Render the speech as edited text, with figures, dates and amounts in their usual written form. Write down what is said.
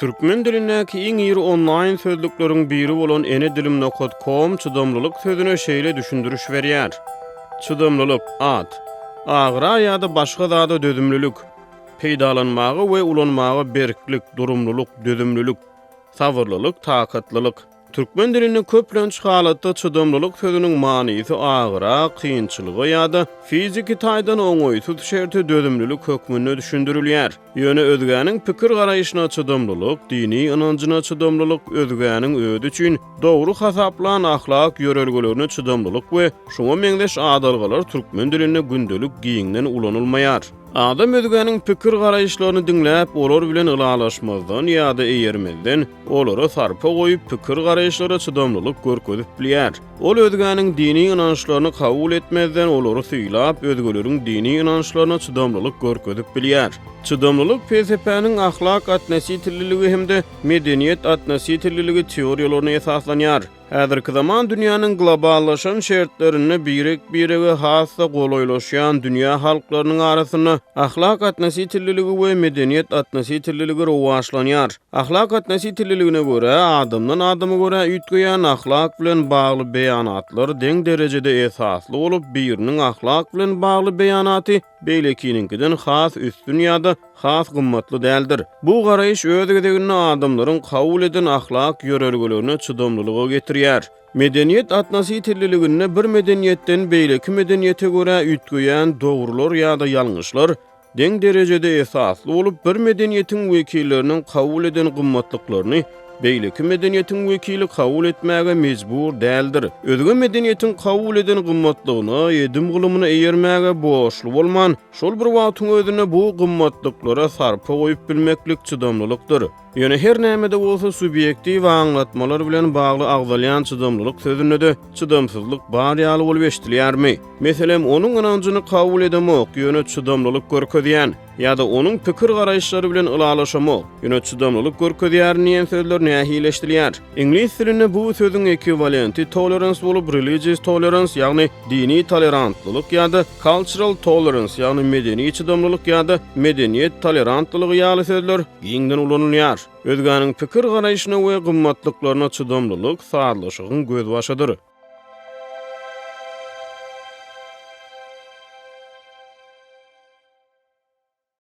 Türkmen dilindäki iň iri online sözlükleriň biri bolan enedilim.com çydamlylyk sözüne şeýle düşündürüş berýär. Çydamlylyk ad, agyra ýa-da başga zada dözümlülük, peýdalanmagy we ulanmagy berklik, durumluluk, dözümlülük, sabırlylyk, takatlylyk. Türkmen dilini köplenç halatda çydamlylyk sözüniň manysy agyra, kynçylygy ýa-da fiziki taýdan oňoýsuz şerti dözümlülük hökmünde düşündirilýär. Ýöne özgäniň pikir garaýyşyna çydamlylyk, dini inanjyna çydamlylyk, özgäniň öýdi üçin dogry hasaplan ahlak ýörelgilerine çydamlylyk we şoňa meňzeş adalgalar türkmen dilinde gündelik giýiňden ulanylmaýar. Adam özgäniň pikir garaýyşlaryny diňläp, olar bilen ylalaşmazdan ýa-da eýermezden, olara sarpa goýup pikir garaýyşlara çydamlylyk görkezip bilýär. Ol özgäniň dini inançlaryny kabul etmezden, olary syýlap, özgeleriň dini inançlaryna çydamlylyk görkezip bilýär. Çydamlylyk PSP-niň ahlak atnasy tilliligi hemde medeniýet atnasy tilliligi teoriýalaryna esaslanýar. Häzirki zaman dünýäniň globallaşan şertlerini birege hassa golaýlaşýan dünýä halklarynyň arasyna ahlak atnasy tilliligi we medeniýet atnasy tilliligi rowajlanýar. Ahlak atnasy tilliligine görä adamdan adama görä üýtgeýän ahlak bilen bagly beýanatlar deň derejede esasly bolup, biriniň ahlak bilen bagly beýanaty beýlekininkinden has üstün ýa-da has gymmatly däldir. Bu garaýyş öz gezeginde adamlaryň kabul eden ahlak ýörelgilerine çydamlylyga getirýär. Medeniýet atnasy tilliligine bir medeniýetden beýleki medeniýete görä üýtgeýän dogrular ýa-da ýalňyşlar deň derejede esasly bolup, bir medeniýetiň wekilleriniň kabul eden gymmatlyklaryny beýleki medeniýetiň wekili kabul etmäge mejbur däldir. Özge medeniýetiň kabul eden gymmatlygyny, edim gylymyny eýermäge boşly bolman, şol bir wagtyň özüne bu gymmatlyklara sarpa goýup bilmeklik çydamlylykdyr. Ýöne her nämede bolsa subyektiw aňlatmalar bilen bagly agzalýan çydamlylyk sözüne de çydamsyzlyk bar ýaly bolup eşdilýärmi? Meselem, onuň inanjyny kabul edemek ýöne çydamlylyk görkezýän ýa-da onuň pikir garaýyşlary bilen ylalaşamak ýöne çydamlylyk görkezýär diýen sözler nähili eşdilýär. Ingliz dilinde bu sözüň ekwivalenti tolerance bolup, religious tolerance ýagny dini tolerantlylyk ýa-da cultural tolerance ýagny medeni çydamlylyk ýa-da medeniýet tolerantlylygy ýaly sözler giňden ulanylýar. Özgäniň pikir garaýyşyna we gymmatlyklaryna çydamlylyk sadlaşygyň göz başydyr.